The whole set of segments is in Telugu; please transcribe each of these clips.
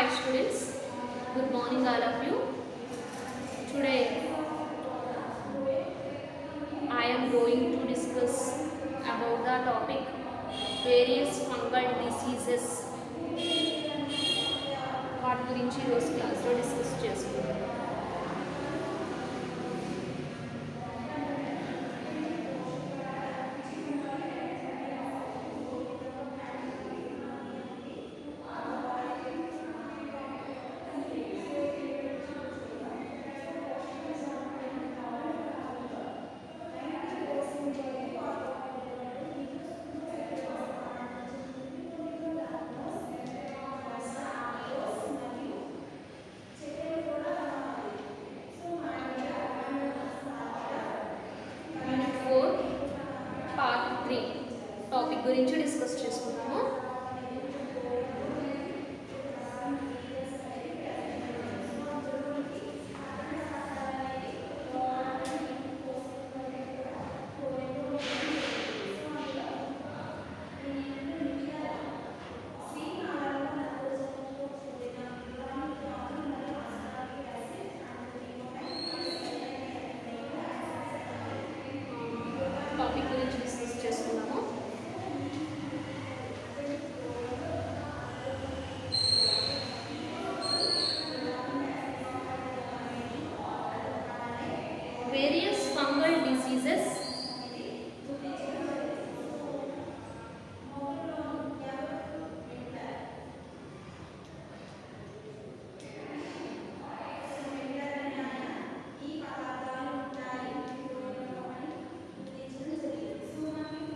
Hi students, good morning all of you. Today I am going to discuss about the topic various fungal diseases. వాటి గురించి ఈరోజు క్లాస్లో డిస్కస్ చేసుకుందాం. యూనిట్ 4 పార్ట్ 3 టాపిక్ గురించి డిస్కస్ చేసుకుందాము. టాపిక్ గురించి డిస్కస్ చేసుకున్నాము. Various fungal diseases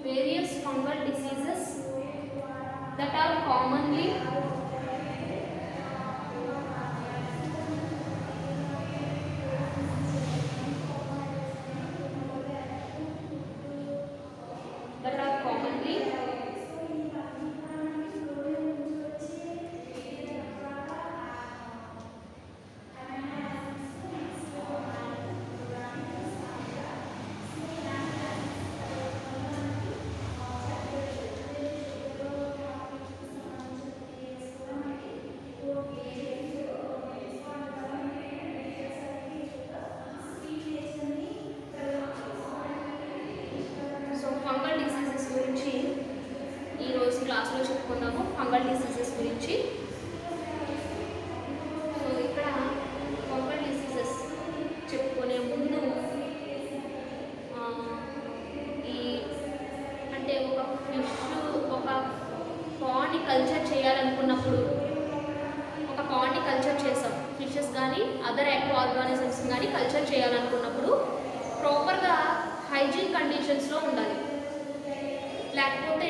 various fungal diseases that are commonly fungal diseases గురించి ఈరోజు క్లాస్లో చెప్పుకున్నాము. ఫంగల్ డిసీజెస్ గురించి. సో ఇక్కడ ఫంగల్ డిసీజెస్ చెప్పుకునే ముందు ఈ అంటే ఒక ఫిష్ ఒక పాండ్ని కల్చర్ చేయాలనుకున్నప్పుడు ఒక పాండ్ని కల్చర్ చేసాం. ఫిషెస్ కానీ అదర్ యాక్వా ఆర్గానిజమ్స్ కానీ కల్చర్ చేయాలనుకున్నప్పుడు ప్రాపర్గా హైజీన్ కండిషన్స్లో ఉండాలి. లేకపోతే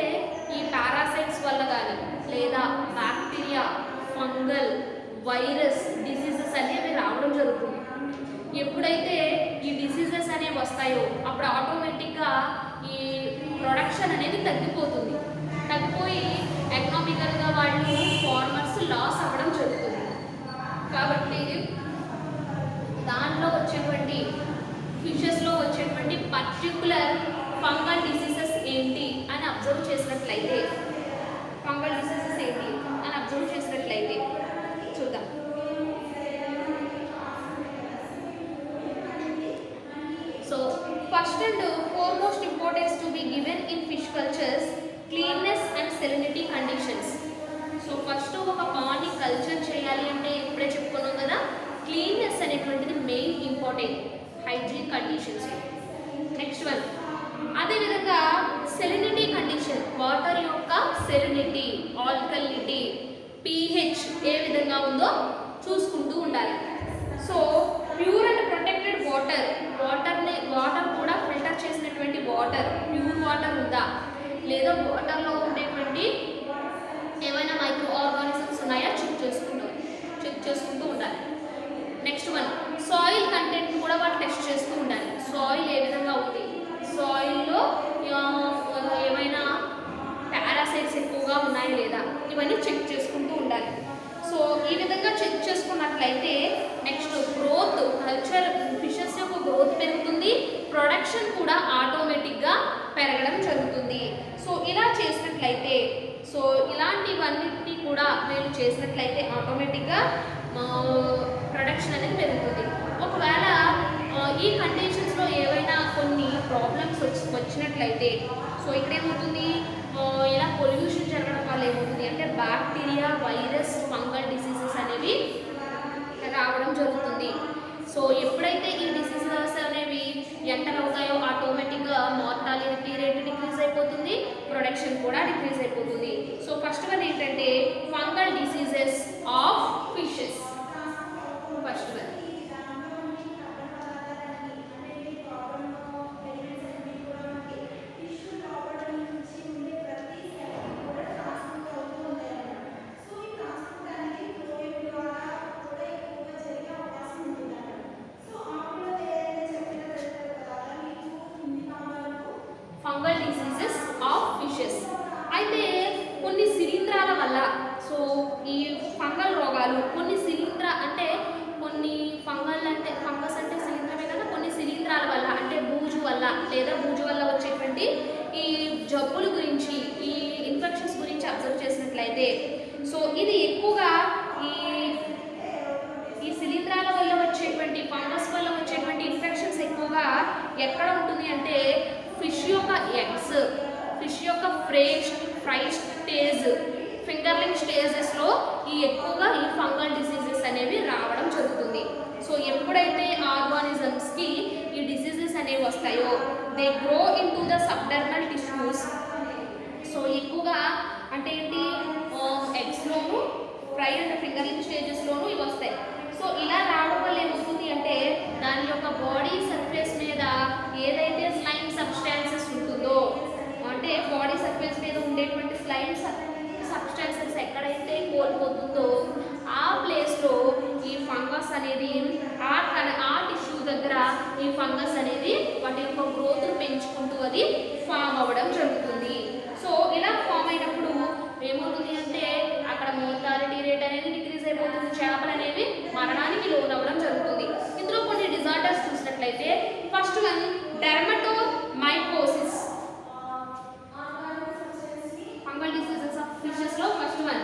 ఈ పారాసైట్స్ వల్ల కానీ లేదా బ్యాక్టీరియా, ఫంగల్, వైరస్ డిసీజెస్ అనేవి రావడం జరుగుతుంది. ఎప్పుడైతే ఈ డిసీజెస్ అనేవి వస్తాయో అప్పుడు ఆటోమేటిక్గా ఈ ప్రొడక్షన్ అనేది తగ్గిపోతుంది. తగ్గిపోయి ఎకనామికల్గా వాళ్ళు ఫార్మర్స్ లాస్ అవ్వడం జరుగుతుంది. కాబట్టి దానిలో వచ్చేటువంటి ఫిషెస్లో వచ్చేటువంటి పర్టికులర్ ఫంగల్ డిసీజెస్ ఏంటి అని అబ్జర్వ్ చేసినట్లయితే చూద్దాం. So first and foremost importance to be given in fish cultures cleanness and salinity conditions. So first ఒక పాండ్ని కల్చర్ చేయాలి అంటే ఇప్పుడే చెప్పుకున్నాం కదా, క్లీన్నెస్ అనేటువంటిది main important, hygiene conditions. Next one అదేవిధంగా సెలినిటీ కండిషన్, వాటర్ యొక్క సెలినిటీ, ఆల్కలినిటీ, pH ఏ విధంగా ఉందో చూసుకుంటూ ఉండాలి. So pure and protected water కూడా ఫిల్టర్ చేసినటువంటి వాటర్, ప్యూర్ వాటర్ ఉందా లేదా వాటర్లో ఉండేటువంటి ఏమైనా మైక్రో ఆర్గానిజమ్స్ ఉన్నాయా చెక్ చేసుకుంటూ ఉండాలి. నెక్స్ట్ వన్ సాయిల్ కంటెంట్ కూడా వాళ్ళు టెస్ట్ చేస్తూ ఉండాలి. సాయిల్ ఏ విధంగా ఉంది, సాయిల్లో ఏమైనా పారాసైట్స్ ఎక్కువగా ఉన్నాయా లేదా, ఇవన్నీ చెక్ చేసుకుంటూ ఉండాలి. సో ఈ విధంగా చెక్ చేసుకున్నట్లయితే నెక్స్ట్ గ్రోత్, కల్చర్ ఫిషెస్ యొక్క గ్రోత్ పెరుగుతుంది, ప్రొడక్షన్ కూడా ఆటోమేటిక్గా పెరగడం జరుగుతుంది. సో ఇలా చేసినట్లయితే సో ఇలాంటివన్నిటిని కూడా వీళ్ళు చేసినట్లయితే ఆటోమేటిక్గా ప్రొడక్షన్ అనేది పెరుగుతుంది. ఒకవేళ ఈ కండిషన్స్లో ఏవైనా కొన్ని ప్రాబ్లమ్స్ వచ్చినట్లయితే సో ఇక్కడ ఏమవుతుంది, ఇలా పొల్యూషన్ జరగడం వల్ల ఏమవుతుంది అంటే బ్యాక్టీరియా, వైరస్, ఫంగల్ డిసీజెస్ అనేవి రావడం జరుగుతుంది. సో ఎప్పుడైతే ఈ డిసీజెస్ అనేవి ఎంటర్ అవుతాయో ఆటోమేటిక్గా మార్టాలిటీ రేట్ డిక్రీజ్ అయిపోతుంది, ప్రొడక్షన్ కూడా డిక్రీజ్ అయిపోతుంది. సో ఫస్ట్ వన్ ఏంటంటే fungal diseases of fishes. First one fungal diseases of fishes. అయితే కొన్ని శిలీంధ్రాల వల్ల, సో ఈ ఫంగల్ రోగాలు కొన్ని కొన్ని ఫంగస్ అంటే శిలీంధ్రమే కదా, కొన్ని శిలీంధ్రాల వల్ల అంటే బూజు వల్ల లేదా బూజు వల్ల వచ్చేటువంటి ఈ జబ్బుల గురించి, ఈ ఇన్ఫెక్షన్స్ గురించి అబ్జర్వ్ చేసినట్లయితే సో ఇది ఎక్కువగా ఈ శిలీంధ్రాల వల్ల వచ్చేటువంటి, ఫంగస్ వల్ల వచ్చేటువంటి ఇన్ఫెక్షన్స్ ఎక్కువగా ఎక్కడ ఉంటుంది అంటే ఫిష్ యొక్క ఎగ్స్, ఫిష్ యొక్క ఫ్రై స్టేజ్, ఫింగర్లింగ్ స్టేజెస్లో ఎక్కువగా ఈ ఫంగల్ డిసీజెస్ అనేవి రావడం జరుగుతుంది. సో ఎప్పుడైతే ఆర్గానిజమ్స్కి ఈ డిసీజెస్ అనేవి వస్తాయో they grow into the subdermal tissues. So ఎక్కువగా అంటే ఏంటి, ఎగ్స్లోను, ఫ్రై అండ్ ఫింగర్లింగ్ స్టేజెస్లోనూ ఇవి వస్తాయి. సో ఇలా రావడం వల్ల ఏమవుతుంది అంటే దాని యొక్క బాడీ సర్ఫేస్ మీద ఏదైతే స్లైమ్ సబ్స్టాన్సెస్ ఉంటుందో, అంటే బాడీ సర్ఫేస్ మీద ఉండేటువంటి స్లైమ్ సబ్స్టాన్సెస్ ఎక్కడైతే కోల్పోతుందో ఆ ప్లేస్లో ఈ ఫంగస్ అనేది ఆ టిష్యూ దగ్గర ఈ ఫంగస్ అనేది వాటి యొక్క గ్రోత్ను పెంచుకుంటూ అది ఫామ్ అవ్వడం జరుగుతుంది. సో ఇలా ఫామ్ అయినప్పుడు ఏమవుతుంది అంటే అక్కడ మోర్టాలిటీ రేట్ అనేది డిక్రీజ్ అయిపోతుంది, చేపలు అనేవి మరణానికి లోనవ్వడం జరుగుతుంది. ఇందులో కొన్ని డిజార్డర్స్ చూసినట్లయితే first one dermatomycosis. Fungal diseases of fishes లో ఫస్ట్ వన్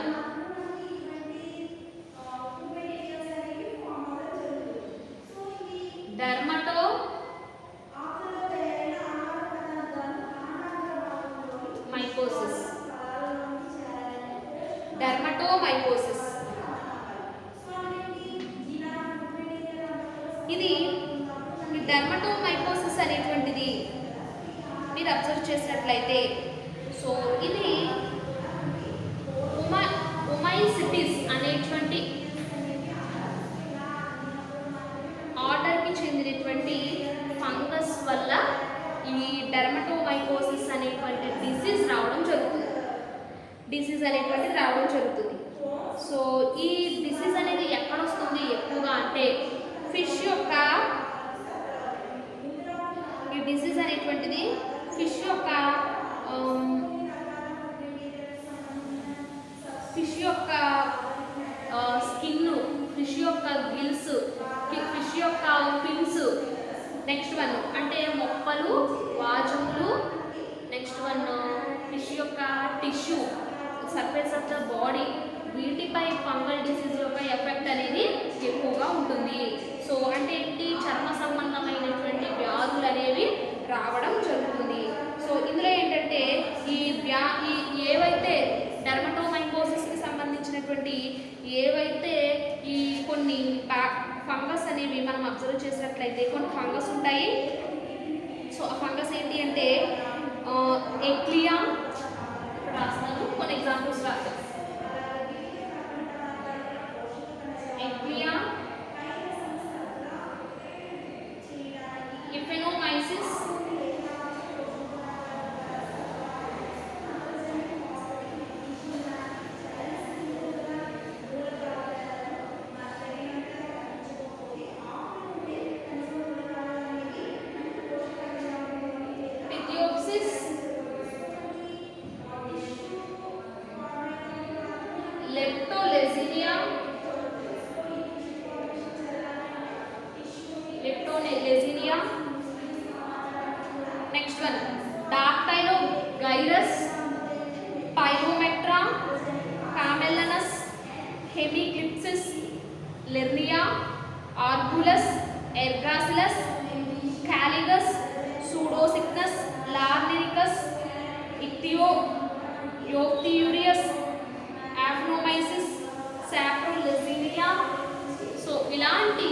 డెర్మటోమైకోసిస్. ఇది ఈ డెర్మటోమైకోసిస్ అనేటువంటిది మీరు అబ్జర్వ్ చేసినట్లయితే సో ఇది ఉమైసిటిస్ అనేటువంటి ఆర్డర్కి చెందినటువంటి ఫంగస్ వల్ల ఈ డెర్మటోమైకోసిస్ అనేటువంటి డిసీజ్ అనేటువంటిది రావడం జరుగుతుంది. సో ఈ డిసీజ్ అనేది ఎక్కడ వస్తుంది ఎక్కువగా అంటే ఫిష్ యొక్క, ఈ డిసీజ్ అనేటువంటిది ఫిష్ యొక్క స్కిన్, ఫిష్ యొక్క గిల్స్, ఫిష్ యొక్క ఫిన్స్, నెక్స్ట్ వన్ అంటే మొప్పలు, వాజములు, నెక్స్ట్ వన్ ఫిష్ యొక్క tissue, surface of the body, వీటిపై ఫంగల్ డిసీజ్ యొక్క ఎఫెక్ట్ అనేది ఎక్కువగా ఉంటుంది. సో అంటే ఏంటి, చర్మ సంబంధమైనటువంటి వ్యాధులు అనేవి రావడం జరుగుతుంది. సో ఇందులో ఏంటంటే ఏవైతే డెర్మటోమైకోసిస్కి సంబంధించినటువంటి ఏవైతే ఈ కొన్ని ఫంగస్ అనేవి మనం అబ్జర్వ్ చేసినట్లయితే కొన్ని ఫంగస్ ఉంటాయి. సో ఆ ఫంగస్ ఏంటి అంటే ఎక్లియా, రాస్తాను కొన్ని ఎగ్జాంపుల్స్ రాస్తాను. ఎక్లియా, ఇఫెనోమైసిస్, leptolezia, next one Dactylogyrus, Pyrometra, Camelina, ఎపిక్లిప్సిస్, లెర్నియా, ఆర్బులస్, ఎర్గాసిలస్, క్యాలిగస్, సూడోసిక్నస్, లార్నిరికస్, యోక్తియూరియస్, ఆఫ్నోమైసిస్, సాప్రోలెసినియా. సో ఇలాంటి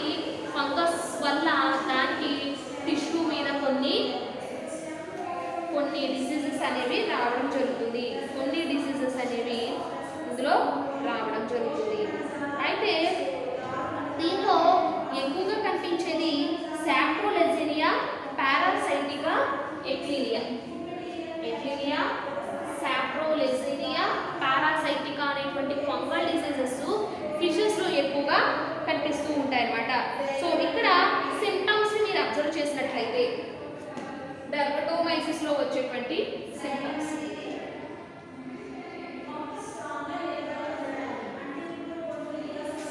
ఫంగస్ వల్ల దానికి టిష్యూ మీద కొన్ని డిసీజెస్ అనేవి రావడం జరుగుతుంది. కొన్ని డిసీజెస్ అనేవి ఇందులో రావడం జరుగుతుంది. అయితే దీంట్లో ఎక్కువగా కనిపించేది సాప్రోలెసినియా, పారాసైటికా, ఎక్లీనియా, సాప్రోలెసినియా, పారాసైటికా అనేటువంటి ఫంగల్ డిసీజెస్ ఫిషెస్లో ఎక్కువగా కనిపిస్తూ ఉంటాయి అన్నమాట. సో ఇక్కడ సిమ్టమ్స్ని మీరు అబ్జర్వ్ చేసినట్లయితే డర్మటోమైసిస్లో వచ్చేటువంటి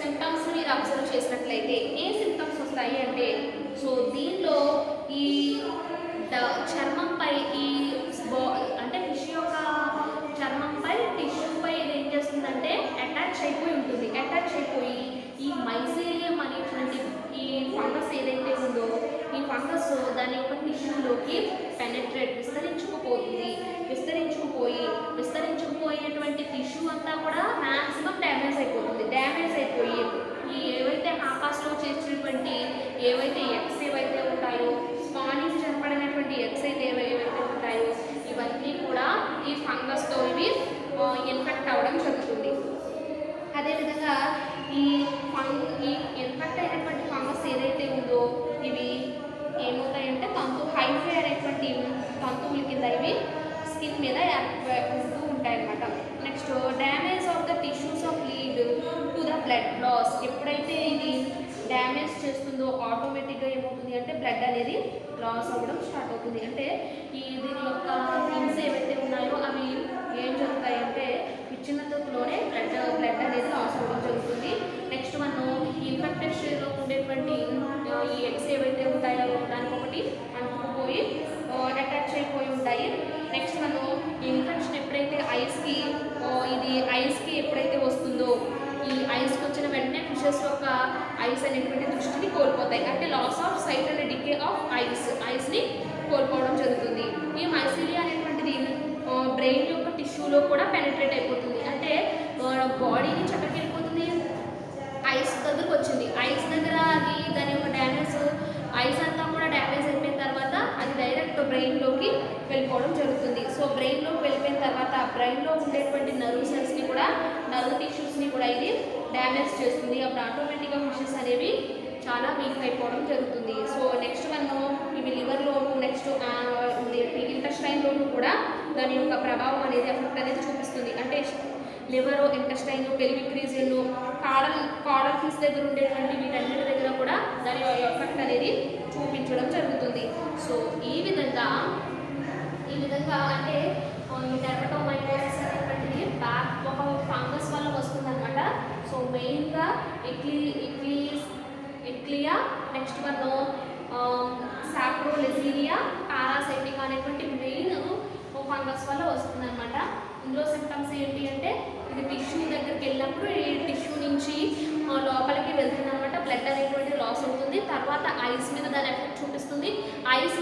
సిమ్టమ్స్, మీరు అబ్జర్వ్ చేసినట్లయితే ఏ సిమ్టమ్స్ వస్తాయి అంటే, సో దీనిలో ఈ చర్మంపై అంటే ఫిష్ యొక్క చర్మంపై టిష్యూపై ఇది ఏం చేస్తుందంటే అటాచ్ అయిపోయి ఈ మైసీలియం అనేటువంటి ఈ ఫంగస్ ఏదైతే ఉందో ఈ ఫంగస్ దాని యొక్క టిష్యూలోకి విస్తరించుకుపోయినటువంటి టిష్యూ అంతా కూడా మ్యాక్సిమం డ్యామేజ్ అయిపోయి ఈ ఏవైతే ఆకాశంలో చేసినటువంటి ఏవైతే ఎగ్స్ ఏవైతే ఉంటాయో, స్పానింగ్ జరపడినటువంటి ఎగ్స్ అయితే ఏవైతే ఉంటాయో ఇవన్నీ కూడా ఈ ఫంగస్తో ఇవి ఇన్ఫెక్ట్ అవ్వడం జరుగుతుంది. అదేవిధంగా ఈ ఇన్ఫెక్ట్ అయినటువంటి ఫంగస్ ఏదైతే ఉందో ఇవి ఏమవుతాయంటే హైఫై అనేటువంటి తంతువుల కింద ఇవి స్కిన్ మీద ఉంటూ ఉంటాయి అన్నమాట. Next damage of the tissues of lead to the blood loss. ఎప్పుడైతే ఇది డ్యామేజ్ చేస్తుందో ఆటోమేటిక్గా ఏమవుతుంది అంటే బ్లడ్ అనేది లాస్ అవ్వడం స్టార్ట్ అవుతుంది. అంటే దీని యొక్క థింగ్స్ ఏవైతే ఉన్నాయో అవి ఏం జరుగుతాయంటే విచ్ఛిన్నతలోనే బ్లడ్ అనేది లాస్ అవ్వడం జరుగుతుంది. నెక్స్ట్ మనం ఇన్ఫెక్టెడ్ స్టేజ్లో ఉండేటువంటి ఈ ఎగ్స్ ఏవైతే ఉంటాయో దానికొకటి అంటుకుపోయి అటాచ్ అయిపోయి ఉంటాయి. నెక్స్ట్ మనం ఇన్ఫెక్షన్ ఎప్పుడైతే ఐస్కి ఎప్పుడైతే వస్తుందో ఈ ఐస్కి వచ్చిన వెంటనే ఫిషెస్ యొక్క ఐస్ అనేటువంటి దృష్టిని కోల్పోతాయి. అంటే loss of sight and decay of ఐస్ని కోల్పోవడం జరుగుతుంది. ఈ మైసీలియా అనేటువంటిది బ్రెయిన్ యొక్క టిష్యూలో కూడా పెనిట్రేట్ అయిపోతుంది. అంటే బాడీని చక్కకి వెళ్ళిపోతుంది, ఐస్ దగ్గరకు వచ్చింది, ఐస్ దగ్గర అది దాని యొక్క డ్యామేజ్ ఐస్ అంతా కూడా డ్యామేజ్ అయిపోయిన తర్వాత అది డైరెక్ట్ బ్రెయిన్లోకి వెళ్ళిపోవడం జరుగుతుంది. సో బ్రెయిన్లోకి వెళ్ళిపోయిన తర్వాత బ్రెయిన్లో ఉండేటువంటి నర్వ్ సెల్స్ని కూడా నర్వ్ టిష్యూస్ని కూడా ఇది డ్యామేజ్ చేస్తుంది. అప్పుడు ఆటోమేటిక్గా ఫిషెస్ అనేవి చాలా వీక్ అయిపోవడం జరుగుతుంది. సో నెక్స్ట్ మనం ఇవి లివర్లోను నెక్స్ట్ ఇంటెస్టైన్లోను కూడా దాని యొక్క ప్రభావం అనేది ఎఫెక్ట్ అనేది చూపిస్తుంది. అంటే liver, intestine, pelvic region, caudal fish దగ్గర ఉండేటువంటి వీటన్నిటి దగ్గర కూడా దాని ఎఫెక్ట్ అనేది చూపించడం జరుగుతుంది. సో ఈ విధంగా అంటే ఈ డెర్మటోమైకోసిస్ అనేటువంటిది ఒక ఫంగస్ వల్ల వస్తుందన్నమాట. సో మెయిన్గా ఎక్లియా, నెక్స్ట్ మనం సాప్రోలెసినియా, పారాసైటికా అనేటువంటి మెయిన్ ఫంగస్ వల్ల వస్తుందన్నమాట. ఇందులో సిమ్టమ్స్ ఏంటి అంటే ఇది టిష్యూ దగ్గరికి వెళ్ళినప్పుడు ఈ టిష్యూ నుంచి లోపలికి వెళ్తుంది అనమాట. బ్లడ్ అనేటువంటి లాస్ అవుతుంది. తర్వాత ఐస్ మీద దాని ఎఫెక్ట్ చూపిస్తుంది. ఐస్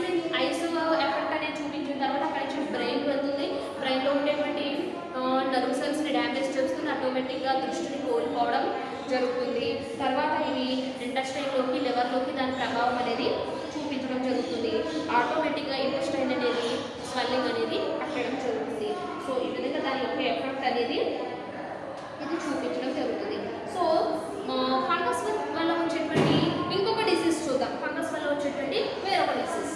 ఎఫెక్ట్ అనేది చూపించిన తర్వాత అక్కడ నుంచి బ్రెయిన్ వెళ్తుంది. బ్రెయిన్లో ఉండేటువంటి నర్వ్ సెల్స్ని డ్యామేజ్ చేస్తుంది. ఆటోమేటిక్గా దృష్టిని కోల్పోవడం జరుగుతుంది. తర్వాత ఇవి ఇంటెస్టైన్లోకి, లివర్లోకి దాని ప్రభావం అనేది చూపించడం జరుగుతుంది. ఆటోమేటిక్గా ఇంటెస్టైన్ అనేది స్వెల్లింగ్ అనేది పట్టడం జరుగుతుంది. సో ఈ విధంగా దాని యొక్క ఎఫెక్ట్ అనేది ఇది చూపించడం జరుగుతుంది. సో ఫంగస్ వల్ల వచ్చేటువంటి ఇంకొక డిసీజ్ చూద్దాం. ఫంగస్ వల్ల వచ్చేటువంటి వేరొక డిసీజ్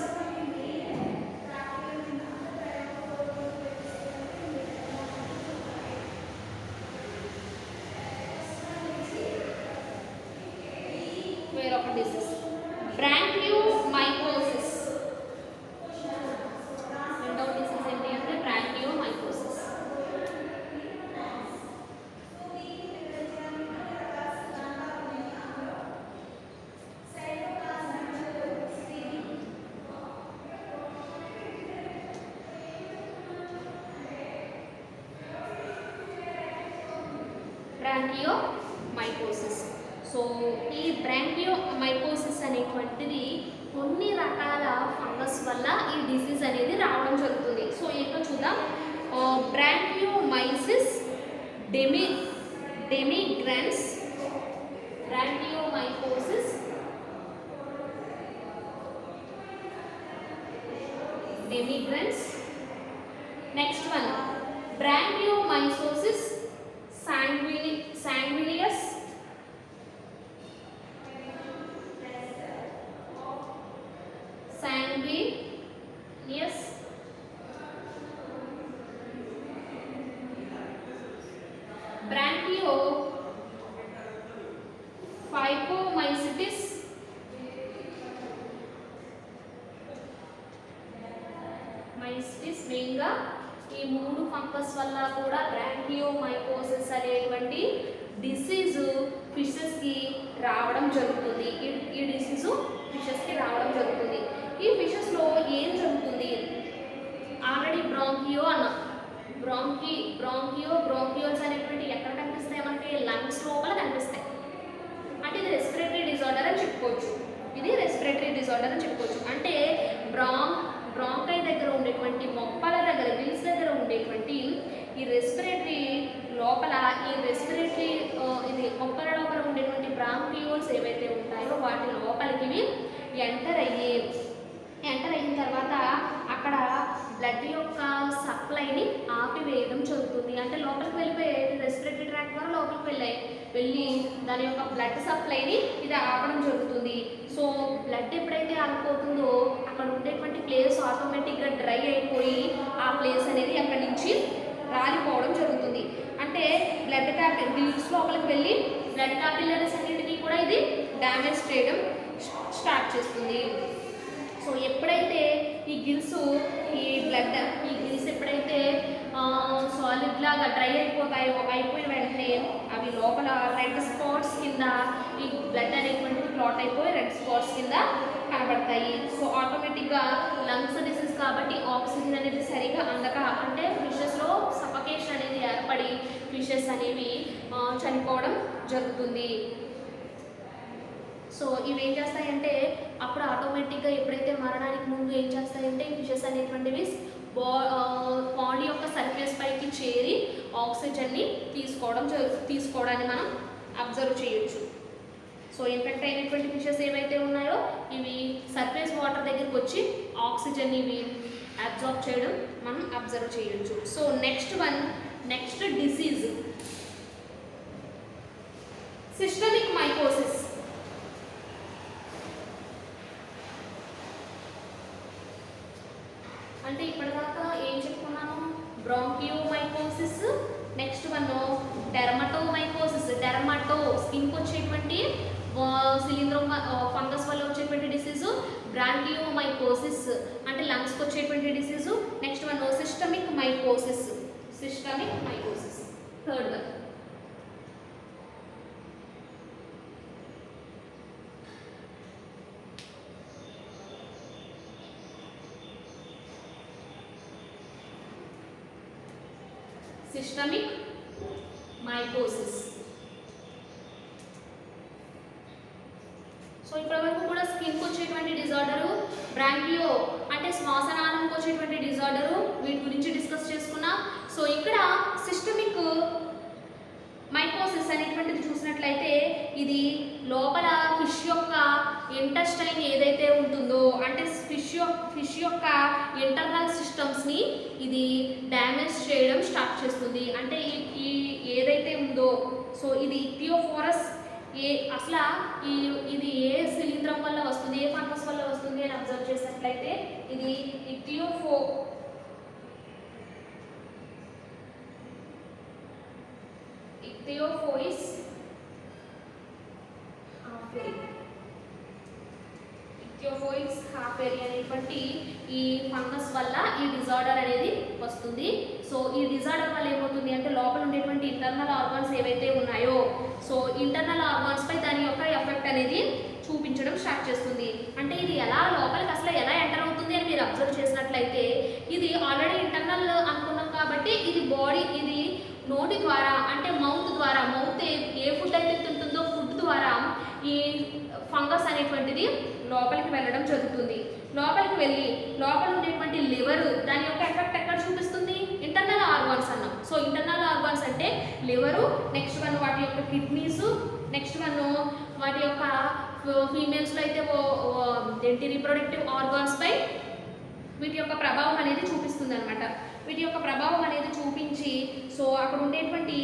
బ్రాంకియోమైకోసిస్. రెండవ డిసీజ్ ఏంటి అంటే బ్రాంకియోమైకోసిస్. బ్రాంకియోమైకోసిస్ మైకోసిస్. సో ఈ బ్రాంకియోమైకోసిస్ అనేటువంటిది కొన్ని రకాల ఫంగస్ వల్ల ఈ డిసీజ్ అనేది రావడం జరుగుతుంది. సో ఇక్కడ చూద్దాం. బ్రాంకియోమైసిస్ డెమిగ్రాన్స్, బ్రాంకియోమైకోసిస్ డెమిగ్రాన్స్. నెక్స్ట్ వన్ బ్రాంకియోమైకోసిస్ sanguineus, Branchiophycomycetes, మెయిన్గా ఈ మూడు ఫంగస్ వల్ల కూడా బ్రాంకియోమైకోసిస్ అనేటువంటి డిసీజు ఫిషెస్కి రావడం జరుగుతుంది. ఈ డిసీజు ఫిషెస్కి రావడం జరుగుతుంది. ఈ ఫిషెస్లో ఏం జరుగుతుంది? ఆల్రెడీ బ్రాంకియో అన్న బ్రాంకియోల్స్ అనేటువంటి ఎక్కడ కనిపిస్తాయి? మనకి లంగ్స్ లోపల కనిపిస్తాయి. అంటే ఇది రెస్పిరేటరీ డిజార్డర్ అని చెప్పుకోవచ్చు. అంటే బ్రాంకై దగ్గర ఉండేటువంటి మొప్పల దగ్గర, విల్స్ దగ్గర ఉండేటువంటి ఈ రెస్పిరేటరీ లోపల, ఇది మొప్పల లోపల ఉండేటువంటి బ్రాంకియోల్స్ ఏవైతే ఉంటాయో వాటి లోపలికి ఎంటర్ అయిన తర్వాత అక్కడ బ్లడ్ యొక్క సప్లైని ఆపివేయడం జరుగుతుంది. అంటే లోపలికి వెళ్ళిపోయి రెస్పిరేటరీ ట్రాక్ ద్వారా లోపలికి వెళ్ళి దాని యొక్క బ్లడ్ సప్లైని ఇది ఆపడం జరుగుతుంది. సో బ్లడ్ ఎప్పుడైతే ఆగిపోతుందో అక్కడ ఉండేటువంటి ప్లేస్ ఆటోమేటిక్గా డ్రై అయిపోయి ఆ ప్లేస్ అనేది అక్కడి నుంచి రాలిపోవడం జరుగుతుంది. అంటే గిల్స్ లోపలికి వెళ్ళి బ్లడ్ క్యాపిల్లరీస్ అన్నింటినీ కూడా ఇది డ్యామేజ్ చేయడం స్టార్ట్ చేస్తుంది. సో ఎప్పుడైతే ఈ గిల్స్ ఎప్పుడైతే సాలిడ్ లాగా డ్రై అయిపోయిన వెంటనే అవి లోపల రెడ్ స్పాట్స్ కింద ఈ బ్లడ్ అనేటువంటిది క్లాట్ అయిపోయి రెడ్ స్పాట్స్ కింద కనబడతాయి. సో ఆటోమేటిక్గా లంగ్స్ డిసీజ్ కాబట్టి ఆక్సిజన్ అనేది సరిగా అందక, అంటే ఫిషెస్లో సఫకేషన్ అనేది ఏర్పడి ఫిషెస్ అనేవి చనిపోవడం జరుగుతుంది. సో ఇవి ఏం చేస్తాయంటే అప్పుడు ఆటోమేటిక్గా ఎప్పుడైతే మరణానికి ముందు ఏం చేస్తాయంటే ఫిషెస్ అనేటువంటివి బాడీ యొక్క సర్ఫేస్ పైకి చేరి ఆక్సిజన్ని తీసుకోవడాన్ని మనం అబ్జర్వ్ చేయొచ్చు. సో ఇన్ఫెక్ట్ అయినటువంటి ఫిషెస్ ఏవైతే ఉన్నాయో ఇవి సర్ఫేస్ వాటర్ దగ్గరికి వచ్చి ఆక్సిజన్ ఇవి అబ్జర్వ్ చేయడం మనం అబ్జర్వ్ చేయొచ్చు. So next disease systemic mycosis. అంటే ఇప్పటిదాకా ఏం చెప్పుకున్నాము? బ్రాంకియోమైకోసిస్, నెక్స్ట్ వన్ డెర్మటోమైకోసిస్. స్కిన్కి వచ్చేటువంటి శిలీంధ్రం ఫంగస్ వల్ల వచ్చేటువంటి డిసీజు. బ్రాంకియోమైకోసిస్ అంటే లంగ్స్కి వచ్చేటువంటి disease. Next one systemic mycosis. Third one systemic mycosis. So ఇప్పటివరకు కూడా స్కిన్కి వచ్చేటువంటి డిజార్డరు, బ్రాంకియో అంటే శ్వాసనాళంకి వచ్చేటువంటి డిజార్డరు, వీటి గురించి డిస్కస్ చేసుకున్నాం. సో ఇక్కడ సిస్టమిక్ మైకోసిస్ అనేటువంటిది చూసినట్లయితే ఇది లోపల ఫిష్ యొక్క ఇంటెస్టైన్ ఏదైతే ఉంటుందో, అంటే ఫిష్ యొక్క ఇంటర్నల్ సిస్టమ్స్ని ఇది డ్యామేజ్ చేయడం స్టార్ట్ చేస్తుంది. అంటే ఈ ఏదైతే ఉందో, సో ఇది ఇక్తియోఫోరస్ అసలు ఇది ఏ శిలీంధ్రం వల్ల వస్తుంది, ఏ ఫంగస్ వల్ల వస్తుంది అని అబ్జర్వ్ చేసినట్లయితే ఇది ఇక్తియోఫోయిస్ హాఫెరీ అనేటువంటి ఈ ఫంగస్ వల్ల ఈ డిజార్డర్ అనేది వస్తుంది. సో ఈ డిజార్డర్ వల్ల ఏమవుతుంది అంటే లోపల ఉండేటువంటి ఇంటర్నల్ ఆర్గాన్స్ ఏవైతే ఉన్నాయో, సో ఇంటర్నల్ ఆర్గాన్స్ పై దాని యొక్క ఎఫెక్ట్ అనేది చూపించడం స్టార్ట్ చేస్తుంది. అంటే ఇది లోపలికి అసలు ఎలా ఎంటర్ అవుతుంది అని మీరు అబ్జర్వ్ చేసినట్లయితే ఇది ఆల్రెడీ ఇంటర్నల్ అనుకున్నాం కాబట్టి ఇది నోటి ద్వారా, అంటే మౌత్ ఏ ఫుడ్ అయితే తింటుందో లోపలికి వెళ్ళడం జరుగుతుంది. లోపలికి వెళ్ళి లోపల ఉండేటువంటి లివర్ దాని యొక్క ఎఫెక్ట్ ఎక్కడ చూపిస్తుంది? ఇంటర్నల్ ఆర్గాన్స్ అన్నాం. సో ఇంటర్నల్ ఆర్గాన్స్ అంటే లివరు, నెక్స్ట్ వన్ వాటి యొక్క కిడ్నీస్, నెక్స్ట్ వన్ వాటి యొక్క ఫీమేల్స్లో అయితే ఏంటి రీప్రొడక్టివ్ ఆర్గాన్స్ పై వీటి యొక్క ప్రభావం అనేది చూపిస్తుంది అనమాట. వీటి యొక్క ప్రభావం అనేది చూపించి సో అక్కడ ఉండేటువంటి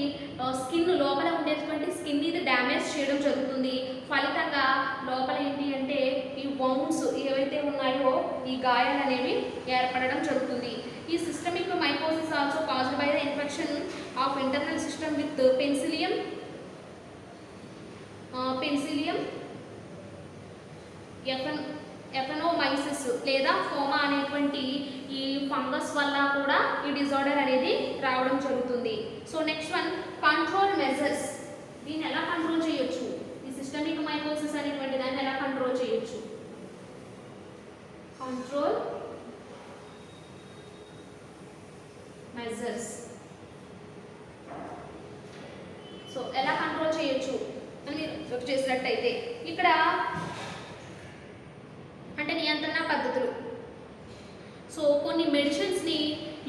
స్కిన్, లోపల ఉండేటువంటి స్కిన్ ఇది డ్యామేజ్ చేయడం జరుగుతుంది. ఫలితంగా లోపల ఏంటి అంటే ఈ వౌండ్స్ ఏవైతే ఉన్నాయో ఈ గాయాలు అనేవి ఏర్పడడం జరుగుతుంది. ఈ systemic mycosis also caused by the infection of internal system with Penicillium ఎఫెనోమైసిస్ లేదా ఫోమా అనేటువంటి ఈ ఫంగస్ వల్ల కూడా ఈ డిజార్డర్ అనేది రావడం జరుగుతుంది. So next one control measures. దీన్ని ఎలా కంట్రోల్ చేయొచ్చు? ఈ సిస్టమిక్ మైకోసిస్ అనేటువంటి దాన్ని ఎలా కంట్రోల్ చేయొచ్చు? Control measures. సో ఎలా కంట్రోల్ చేయొచ్చు అని మీరు చేసినట్టయితే ఇక్కడ అంటే నియంత్రణ పద్ధతులు. సో కొన్ని మెడిసిన్స్ని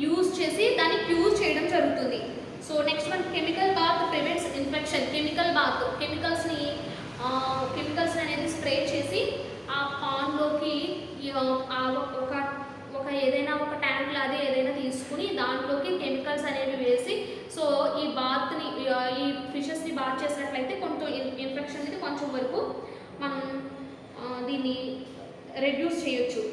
యూజ్ చేసి దాన్ని క్యూర్ చేయడం జరుగుతుంది. So next one chemical bath prevents infection. Chemical bath, chemicals అనేది స్ప్రే చేసి ఆ పాన్లోకి ఒక ఏదైనా ఒక ట్యాంక్ లాగా ఏదైనా తీసుకుని దాంట్లోకి కెమికల్స్ అనేవి వేసి సో ఈ బాత్ని ఈ ఫిషెస్ని బాత్ చేసినట్లయితే కొంచెం ఇన్ఫెక్షన్ అనేది కొంచెం వరకు మనం దీన్ని రెడ్యూస్ చేయొచ్చు.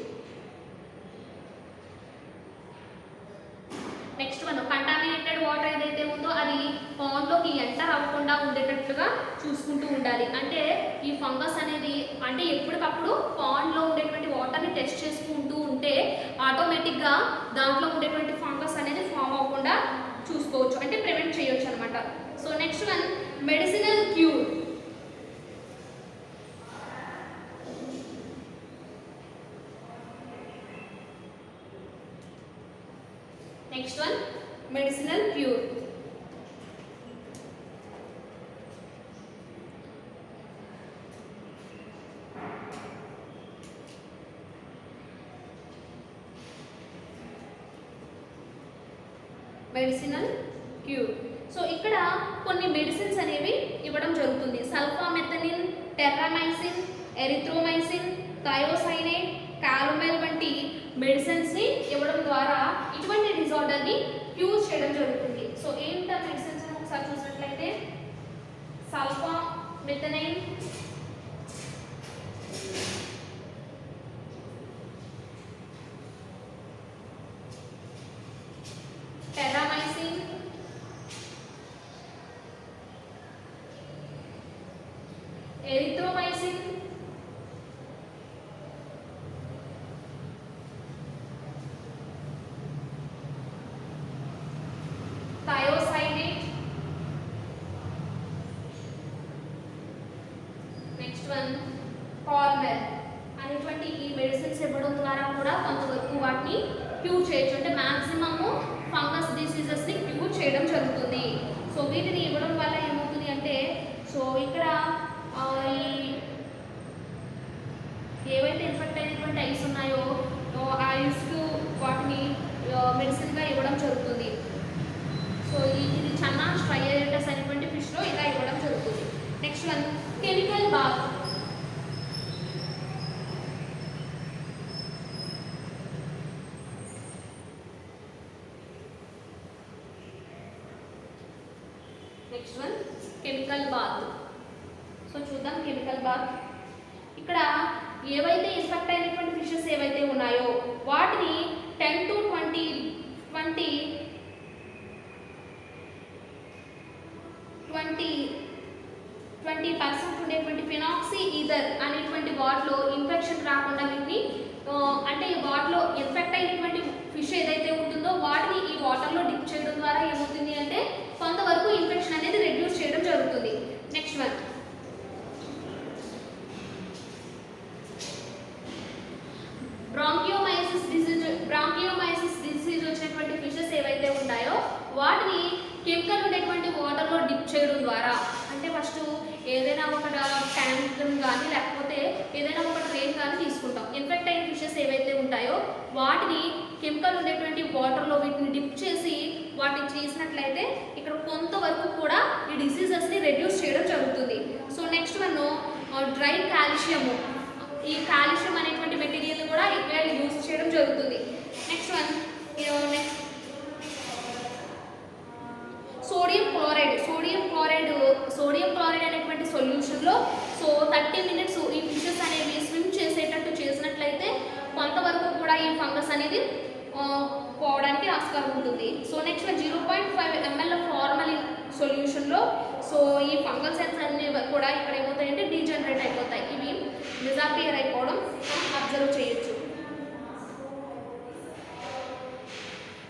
నెక్స్ట్ వన్ కంటామినేటెడ్ వాటర్ ఏదైతే ఉందో అది పాన్లోకి ఎంటర్ అవ్వకుండా ఉండేటట్లుగా చూసుకుంటూ ఉండాలి. అంటే ఈ ఫంగస్ అనేది అంటే ఎప్పటికప్పుడు పాన్లో ఉండేటువంటి వాటర్ని టెస్ట్ చేసుకుంటూ ఉంటే ఆటోమేటిక్గా దాంట్లో ఉండేటువంటి ఫంగస్ అనేది ఫామ్ అవ్వకుండా చూసుకోవచ్చు, అంటే ప్రివెంట్ చేయొచ్చు అనమాట. So next one medicinal cure. Next one medicinal cure. Medicinal cure. So ఇక్కడ కొన్ని మెడిసిన్స్ అనేవి ఇవ్వడం జరుగుతుంది. సల్ఫామెథనిన్, టెర్రామైసిన్, ఎరిథ్రోమైసిన్, థయోసైనేట్, కాలోమెల్ వంటి మెడిసిన్స్ని ఇవ్వడం ద్వారా ఇటువంటి డిజార్డర్ని క్యూర్ చేయడం జరుగుతుంది. సో ఏంటా మెడిసిన్స్ అని ఒకసారి చూసినట్లయితే సల్ఫామెథనైన్, Terramycin, erythromycin, thiocyanate, next one కాల్మెల్ అనేటువంటి ఈ మెడిసిన్స్ ఇవ్వడం ద్వారా కూడా కొంతవరకు వాటిని క్యూర్ చేయొచ్చు, అంటే మ్యాక్సిమము ఫంగస్ డిసీజెస్ని క్యూర్ చేయడం జరుగుతుంది. సో వీటిని ఇవ్వడం వల్ల ఏమవుతుంది అంటే సో ఇక్కడ ఏవైతే ఇన్ఫెక్ట్ అయినటువంటి ఐస్ ఉన్నాయో ఆ ఐస్కు వాటిని మెడిసిన్గా ఇవ్వడం జరుగుతుంది. సో ఇది చన్నా స్ట్రైయేటస్ అనేటువంటి ఫిష్లో ఇలా ఇవ్వడం జరుగుతుంది. Next one chemical bath. Next one chemical bath. So చూద్దాం కెమికల్ బాత్. ఇక్కడ ఏవైతే ఇన్ఫెక్ట్ అయినటువంటి ఫిషెస్ ఏవైతే ఉన్నాయో వాటిని 10 to 20% ఉండేటువంటి ఫినాక్సీ ఈథర్ అనేటువంటి వాటిలో ఇన్ఫెక్షన్ రాకుండా వీటిని అంటే ఈ వాటిలో ఇన్ఫెక్ట్ అయినటువంటి ఫిష్ ఏదైతే ఉంటుందో వాటిని ఈ వాటర్లో డిప్ చేయడం ద్వారా ఏమవుతుంది అంటే కొంతవరకు ఇన్ఫెక్షన్ అనేది రెడ్యూస్ చేయడం జరుగుతుంది. నెక్స్ట్ వన్ బ్రాంకియోమైసిస్ డిసీజ్ వచ్చినటువంటి ఫిషెస్ ఏవైతే ఉంటాయో వాటిని కెమికల్ ఉండేటువంటి వాటర్లో డిప్ చేయడం ద్వారా, అంటే ఫస్ట్ ఏదైనా ఒక ట్యాంక్ కానీ లేకపోతే ఏదైనా ఒక ట్రైన్ కానీ వాటిని కెమికల్ ఉండేటువంటి వాటర్లో వీటిని డిప్ చేసి వాటిని చేసినట్లయితే ఇక్కడ కొంతవరకు కూడా ఈ డిసీజెస్ని రెడ్యూస్ చేయడం జరుగుతుంది. So next one dry calcium. ఈ కాల్షియం అనేటువంటి మెటీరియల్ కూడా ఇక్కడ యూజ్ చేయడం జరుగుతుంది. Next one next sodium chloride. Sodium chloride అనేటువంటి సొల్యూషన్లో సో 30 minutes ఈ ఫిషెస్ అనేవి స్విమ్ చేసేటట్టు చేసినట్లయితే కొంతవరకు కూడా ఈ ఫంగస్ అనేది పోవడానికి ఆస్కారం ఉంటుంది. సో నెక్స్ట్ 0.5 ml ఫార్మలిన్ సొల్యూషన్లో సో ఈ ఫంగల్ సెల్స్ అన్ని కూడా ఇక్కడ ఏమవుతాయంటే డీజనరేట్ అయిపోతాయి. ఇవి డిజాపియర్ అయిపోవడం అబ్జర్వ్ చేయొచ్చు.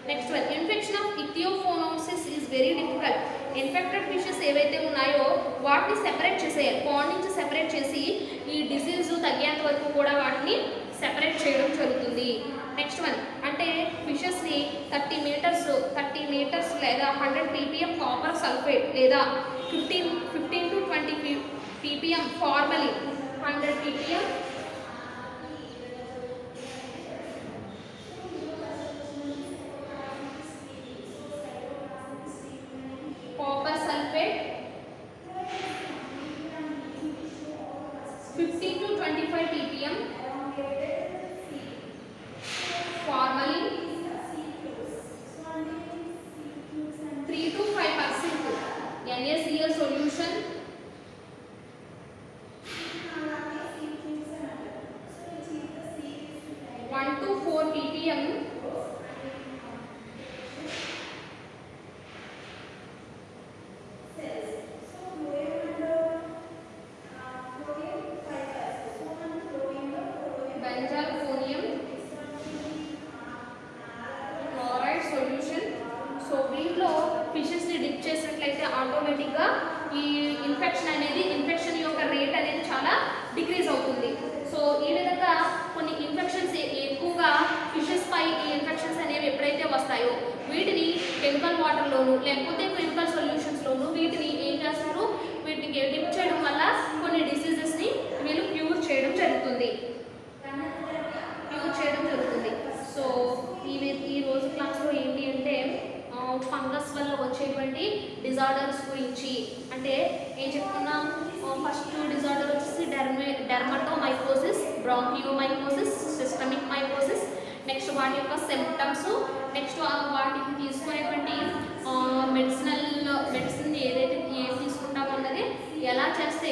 Next one infection of ichthyophonosis is very difficult. Infected fishes ఏవైతే ఉన్నాయో వాటిని సెపరేట్ చేసేయాలి. పాండ్ నుంచి సెపరేట్ చేసి ఈ డిసీజ్ తగ్గేంత వరకు కూడా వాటిని సెపరేట్ చేయడం జరుగుతుంది. నెక్స్ట్ వన్ అంటే ఫిషెస్ని 30 meters లేదా 100 ppm కాపర్ సల్ఫేట్ లేదా 15 to 20 ppm formalin 100 ppm copper sulfate 15 to 25 ppm formalin 3 to 5% NaCl solution 1 to 4 ppm benzalkonium chloride solution. So వీటిలో ఫిషెస్ని డిప్ చేసినట్లయితే ఆటోమేటిక్గా ఈ ఇన్ఫెక్షన్ యొక్క రేట్ అనేది చాలా డిక్రీజ్ అవుతుంది. సో ఈ విధంగా కొన్ని ఇన్ఫెక్షన్స్ ఎక్కువగా ఫిషెస్ పై ఈ ఇన్ఫెక్షన్స్ అనేవి ఎప్పుడైతే వస్తాయో వీటిని కెమికల్ వాటర్లోను లేకపోతే కెమికల్ సొల్యూషన్స్లోను వీటిని ఏం చేస్తారు, వీటికి డిప్ చేయడం వల్ల కొన్ని డిసీజెస్ని వీళ్ళు క్యూర్ చేయడం జరుగుతుంది. సో ఈ రోజు క్లాస్లో ఏంటి అంటే ఫంగస్ వల్ల వచ్చేటువంటి డిజార్డర్స్ గురించి అంటే ఏం చెప్పుకున్నాం. ఫస్ట్ డిజార్డర్ వచ్చేసి డెర్మటోమైకోసిస్, బ్రాంకియోమైకోసిస్, సిస్టమిక్ మైకోసిస్. నెక్స్ట్ వాటి యొక్క సిమ్టమ్స్, నెక్స్ట్ వాటిని తీసుకునేటువంటి మెడిసిన్ ఏదైతే తీసుకుంటామో అన్నది ఎలా చేస్తే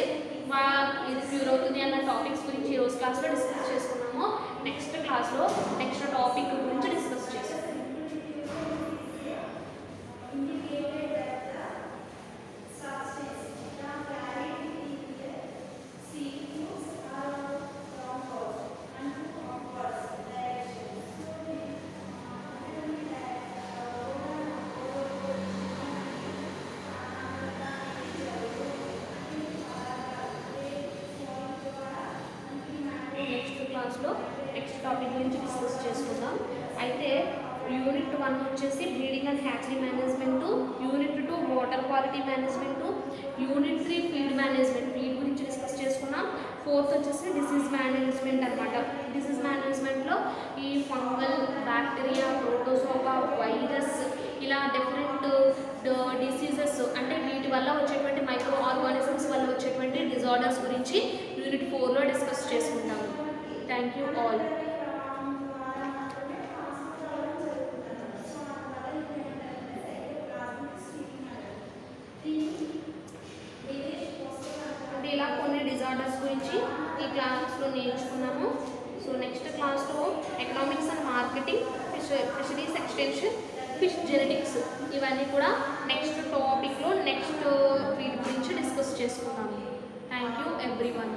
ఇది క్యూర్ అవుతుంది అన్న టాపిక్స్ గురించి ఈరోజు క్లాస్లో డిస్కస్ చేసుకున్నాము. నెక్స్ట్ క్లాస్లో నెక్స్ట్ టాపిక్ గురించి డిస్కస్ చేస్తాం. నెక్స్ట్ టాపిక్ గురించి డిస్కస్ చేసుకుందాం. అయితే యూనిట్ 1 వచ్చేసి breeding and hatchery management, unit 2 water quality management, unit 3 feed management వీటి గురించి డిస్కస్ చేసుకున్నాం. 4th వచ్చేసి డిసీజ్ మేనేజ్మెంట్ అనమాట. డిసీజ్ మేనేజ్మెంట్లో ఈ ఫంగల్, బ్యాక్టీరియా, ప్రోటోజోవా, వైరస్ ఇలా డిఫరెంట్ డిసీజెస్ అంటే వీటి వల్ల వచ్చేటువంటి మైక్రో ఆర్గానిజమ్స్ వల్ల వచ్చేటువంటి డిజార్డర్స్ గురించి యూనిట్ 4లో డిస్కస్ చేసుకుంటాము. Thank you all. అంటే ఇలా కొన్ని డిజార్డర్స్ గురించి ఈ క్లాస్లో నేర్చుకున్నాము. సో నెక్స్ట్ క్లాస్లో economics and marketing, fisheries extension, fish genetics ఇవన్నీ కూడా నెక్స్ట్ టాపిక్లో నెక్స్ట్ వీటి గురించి డిస్కస్ చేసుకున్నాము. Thank you everyone.